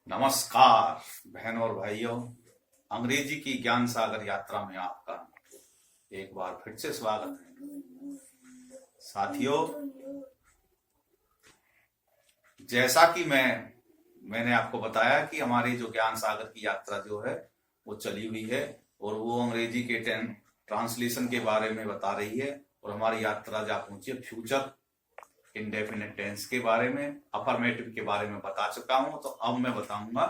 नमस्कार बहनों और भाइयों, अंग्रेजी की ज्ञान सागर यात्रा में आपका एक बार फिर से स्वागत है। साथियों, जैसा कि मैंने आपको बताया कि हमारी जो ज्ञान सागर की यात्रा जो है वो चली हुई है और वो अंग्रेजी के ट्रांसलेशन के बारे में बता रही है और हमारी यात्रा जा पहुंची है फ्यूचर इंडेफिनिट टेंस के बारे में, अफर्मेटिव के बारे में बता चुका हूं। तो अब मैं बताऊंगा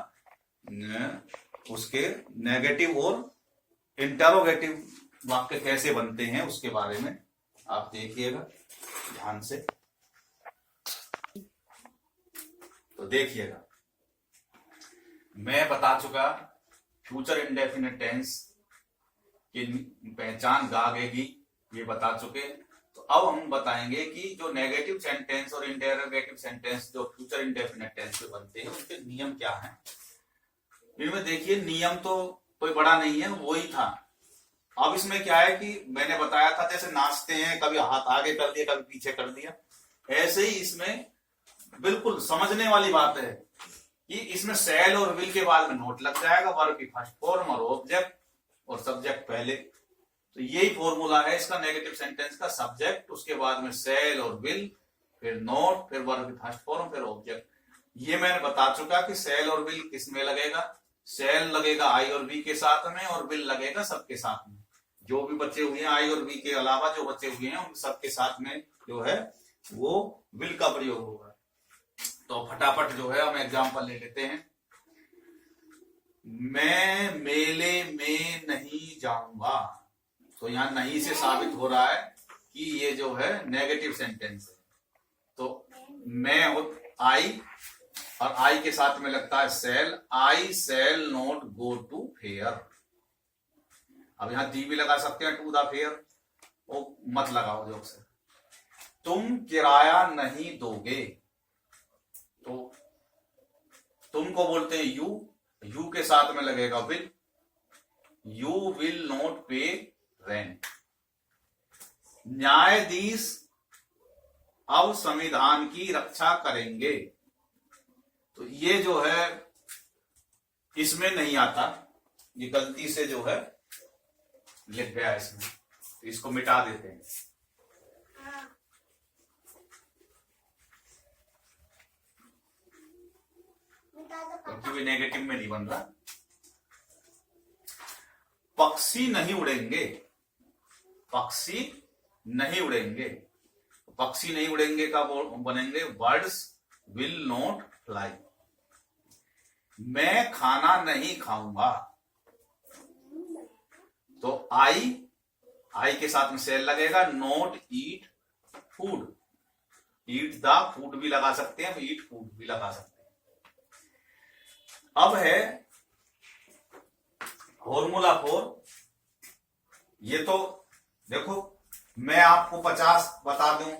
उसके नेगेटिव और इंटरोगेटिव वाक्य कैसे बनते हैं उसके बारे में आप देखिएगा ध्यान से। तो देखिएगा, मैं बता चुका फ्यूचर इंडेफिनिट टेंस की पहचान गागेगी, ये बता चुके। तो अब हम बताएंगे कि जो नेगेटिव सेंटेंस और इंटरोगेटिव सेंटेंस जो फ्यूचर इंडेफिनिट टेंस में बनते हैं उसके नियम क्या हैं। इनमें देखिए, नियम तो कोई बड़ा नहीं है, वही था। अब इसमें क्या है कि मैंने बताया था जैसे नाचते हैं, कभी हाथ आगे कर दिया कभी पीछे कर दिया, ऐसे ही इसमें बिल्कुल समझने वाली बात है कि इसमें शैल और विल के बाद में नोट लग जाएगा, वर्ब की फर्स्ट फॉर्म और ऑब्जेक्ट और सब्जेक्ट पहले। तो यही फॉर्मूला है इसका नेगेटिव सेंटेंस का, सब्जेक्ट उसके बाद में शैल और विल, फिर नोट, फिर वर्ब की फर्स्ट फॉर्म, फिर ऑब्जेक्ट। ये मैंने बता चुका कि शैल और विल किस में लगेगा। शैल लगेगा आई और बी के साथ में और विल लगेगा सबके साथ में। जो भी बचे हुए हैं आई और बी के अलावा जो बचे हुए हैं उन सबके साथ में जो है वो विल का प्रयोग होगा। तो फटाफट जो है हम एग्जाम्पल ले लेते हैं। मैं मेले में नहीं जाऊंगा, तो यहां नहीं से साबित हो रहा है कि ये जो है नेगेटिव सेंटेंस है। तो मैं और आई और आई के साथ में लगता है shall, I shall not go to fair. अब यहां दी भी लगा सकते हैं टू द फेयर, वो मत लगाओ जोक से। तुम किराया नहीं दोगे, तो तुम को बोलते हैं यू, यू के साथ में लगेगा विल, यू विल नॉट पे रेंट। न्यायाधीश अब संविधान की रक्षा करेंगे, तो ये जो है इसमें नहीं आता, ये गलती से जो है लिख गया इसमें, तो इसको मिटा देते हैं। क्योंकि भी नेगेटिव में नहीं बन रहा। पक्षी नहीं उड़ेंगे, पक्षी नहीं उड़ेंगे, पक्षी नहीं उड़ेंगे का बनेंगे बर्ड्स विल नॉट फ्लाई। मैं खाना नहीं खाऊंगा, तो आई के साथ में सेल लगेगा, not eat food, eat the food भी लगा सकते हैं, ईट फूड भी लगा सकते हैं। अब है फॉर्मूला 4। ये तो देखो, मैं आपको 50 बता दूं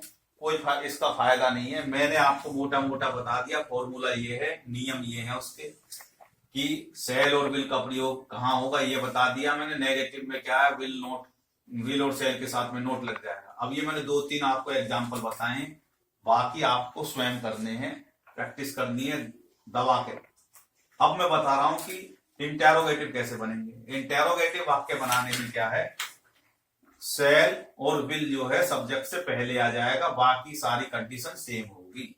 कोई इसका फायदा नहीं है, मैंने आपको मोटा मोटा बता दिया। फॉर्मूला ये है, नियम ये है उसके कि सेल और विल का प्रयोग कहां होगा ये बता दिया मैंने। नेगेटिव में क्या है, विल नोट, विल और सेल के साथ में नोट लग जाएगा। अब ये मैंने 2-3 आपको एग्जाम्पल बताए, बाकी आपको स्वयं करने हैं, प्रैक्टिस करनी है दबा के। अब मैं बता रहा हूं कि इंटेरोगेटिव कैसे बनेंगे। इंटेरोगेटिव वाक्य बनाने में क्या है, सेल और विल जो है सब्जेक्ट से पहले आ जाएगा, बाकी सारी कंडीशन सेम होगी।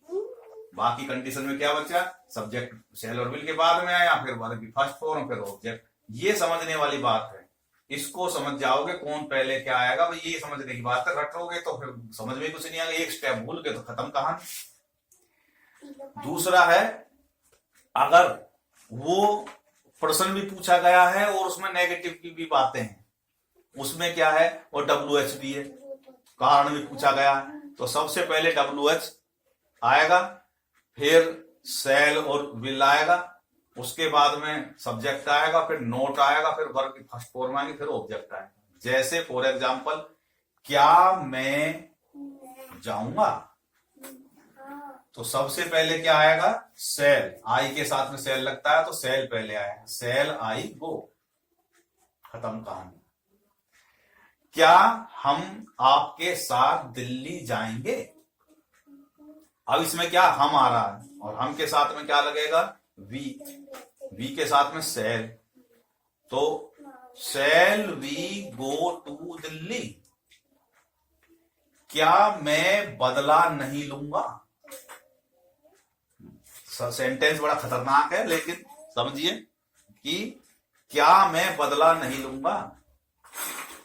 बाकी कंडीशन में क्या बचा, सब्जेक्ट सेल और विल के बाद में आया, फिर वर्ब की फर्स्ट फॉर्म, फिर ऑब्जेक्ट। ये समझने वाली बात है, इसको समझ जाओगे कौन पहले क्या आएगा, भाई ये समझने की बात है। रटोगे तो फिर समझ में कुछ नहीं आएगा, एक स्टेप भूल के तो खत्म कहानी। दूसरा है, अगर वो प्रश्न भी पूछा गया है और उसमें नेगेटिव की भी बातें हैं, उसमें क्या है, और WH भी है, कारण भी पूछा गया, तो सबसे पहले WH आएगा, फिर सेल और विल आएगा, उसके बाद में सब्जेक्ट आएगा, फिर नोट आएगा, फिर वर्ब की फर्स्ट फॉर्म आएगी, फिर ऑब्जेक्ट आएगा। जैसे फॉर एग्जांपल, क्या मैं जाऊंगा, तो सबसे पहले क्या आएगा, सेल, आई के साथ में सेल लगता है तो सेल पहले आएगा, सेल आई गो, खत्म कहानी। क्या हम आपके साथ दिल्ली जाएंगे, अब इसमें क्या हम आ रहा है और हम के साथ में क्या लगेगा, वी, वी के साथ में सेल, तो shall we go to Delhi, क्या मैं बदला नहीं लूंगा। सेंटेंस बड़ा खतरनाक है, लेकिन समझिए कि क्या मैं बदला नहीं लूंगा,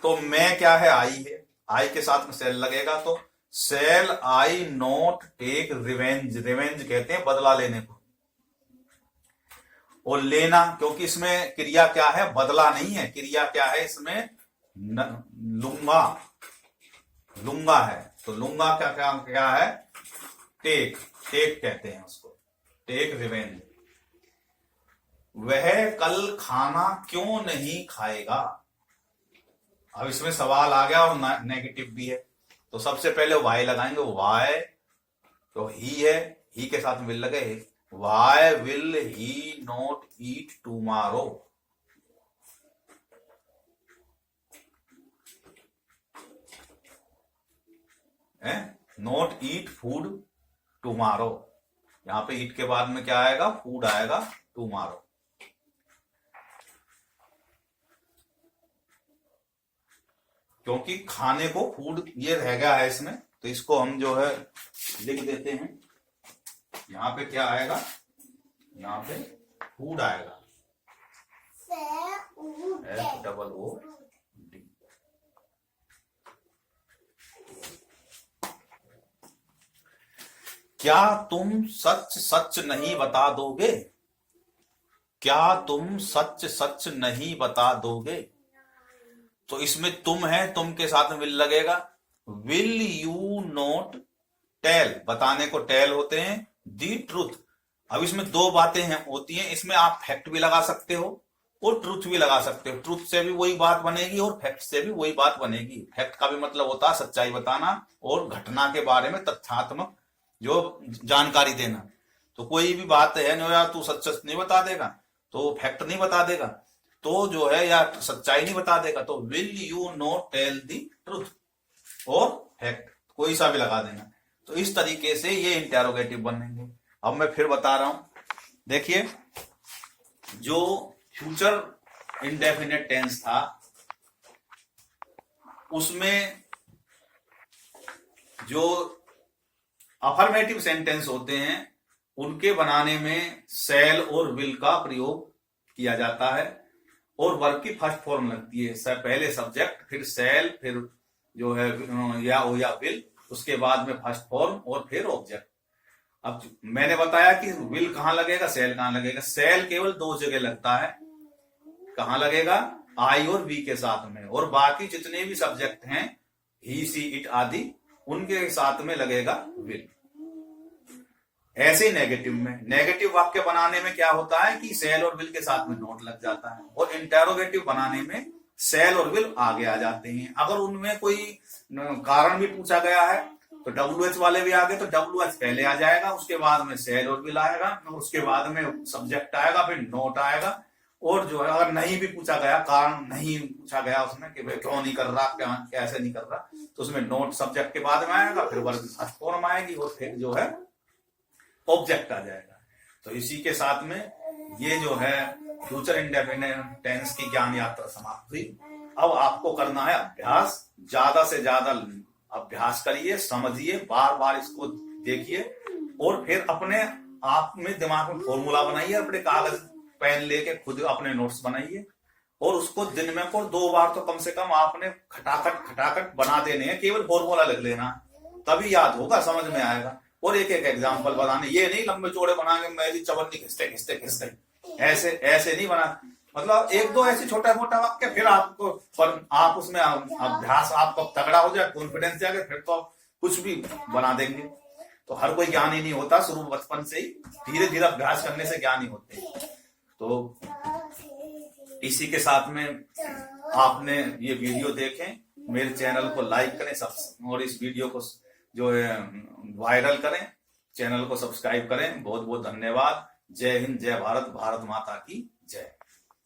तो मैं क्या है, आई है, आई के साथ में सेल लगेगा, तो shall I not take revenge, revenge कहते हैं बदला लेने को, और लेना, क्योंकि इसमें क्रिया क्या है, बदला नहीं है, क्रिया क्या है इसमें, लूंगा, लूंगा है, तो लूंगा क्या क्या क्या है, टेक, टेक कहते हैं उसको, टेक रिवेंज। वह कल खाना क्यों नहीं खाएगा। अब इसमें सवाल आ गया और नेगेटिव भी है, तो सबसे पहले वाई लगाएंगे, वाई, तो ही है, ही के साथ विल लगे, why will he not eat tomorrow. Not eat food tomorrow, यहां पे ईट के बाद में क्या आएगा, फूड आएगा, टुमारो। क्योंकि खाने को फूड ये रह गया है इसमें, तो इसको हम जो है लिख देते हैं, यहां पे क्या आएगा, यहां पे फूड आएगा, FOOD। क्या तुम सच सच नहीं बता दोगे, क्या तुम सच सच नहीं बता दोगे, तो इसमें तुम है, तुम के साथ में विल लगेगा, विल यू नॉट टेल, बताने को टेल होते हैं, दी ट्रूथ। अब इसमें दो बातें हैं होती हैं, इसमें आप फैक्ट भी लगा सकते हो और ट्रूथ भी लगा सकते हो, ट्रूथ से भी वही बात बनेगी और फैक्ट से भी वही बात बनेगी। फैक्ट का भी मतलब होता है सच्चाई बताना और घटना के बारे में तथ्यात्मक जो जानकारी देना, तो कोई भी बात है ना, यार तू सच सच नहीं बता देगा, तो फैक्ट नहीं बता देगा, तो जो है या सच्चाई नहीं बता देगा, तो will you not tell the truth, और फैक्ट कोई सा भी लगा देना। तो इस तरीके से ये इंटेरोगेटिव बनेंगे। अब मैं फिर बता रहा हूं, देखिए जो फ्यूचर इंडेफिनिट टेंस था उसमें जो अफर्मेटिव सेंटेंस होते हैं उनके बनाने में सेल और विल का प्रयोग किया जाता है, और वर्ब की फर्स्ट फॉर्म लगती है, पहले सब्जेक्ट, फिर सेल, फिर जो है या विल, उसके बाद में फर्स्ट फॉर्म और फिर ऑब्जेक्ट। अब मैंने बताया कि विल कहां लगेगा, सेल कहां लगेगा, सेल केवल दो जगह लगता है, कहां लगेगा, आई और वी के साथ में, और बाकी जितने भी सब्जेक्ट हैं ही सी इट आदि उनके साथ में लगेगा विल। ऐसे ही नेगेटिव में, नेगेटिव वाक्य बनाने में क्या होता है कि सेल और विल के साथ में नोट लग जाता है, और इंटेरोगेटिव बनाने में सेल और विल आगे आ जाते हैं। अगर उनमें कोई कारण भी पूछा गया है तो WH वाले भी आगे, तो WH पहले आ जाएगा, उसके बाद में सेल और विल आएगा, उसके बाद में सब्जेक्ट आएगा, फिर नोट आएगा, और जो है अगर नहीं भी पूछा गया, कारण नहीं पूछा गया उसमें कि भाई क्यों नहीं कर रहा, क्या कैसे नहीं कर रहा, तो उसमें नोट सब्जेक्ट के बाद में आएगा, फिर वर्ब फर्स्ट फॉर्म आएगी, और फिर जो है ऑब्जेक्ट आ जाएगा। तो इसी के साथ में ये जो है फ्यूचर इंडेफिनिट टेंस की ज्ञान यात्रा समाप्त हुई। अब आपको करना है अभ्यास, ज्यादा से ज्यादा अभ्यास करिए, समझिए, बार बार इसको देखिए, और फिर अपने आप में दिमाग में फॉर्मूला बनाइए, अपने कागज पेन लेके खुद अपने नोट्स बनाइए, और उसको दिन में को 2 बार तो कम से कम आपने खटाखट बना देने हैं, केवल फॉर्मूला लिख लेना, तभी याद होगा, समझ में आएगा। और एक एक एग्जाम्पल बनाने, ये नहीं लंबे चौड़े बनाएंगे, मेरी चवन्नी खिसते खिसते खिसते, ऐसे नहीं बना, मतलब 1-2 ऐसे छोटा मोटा वाक्य, फिर आपको पर आप उसमें अभ्यास आपको तगड़ा हो जाए, कॉन्फिडेंस जाएगा, फिर तो आप कुछ भी बना देंगे। तो हर कोई ज्ञानी नहीं होता, शुरू बचपन से ही धीरे धीरे अभ्यास करने से ज्ञानी होते हैं। तो इसी के साथ में आपने ये वीडियो देखें, मेरे चैनल को लाइक करें, और इस वीडियो को जो है वायरल करें, चैनल को सब्सक्राइब करें। बहुत बहुत धन्यवाद। जय हिंद, जय भारत, भारत माता की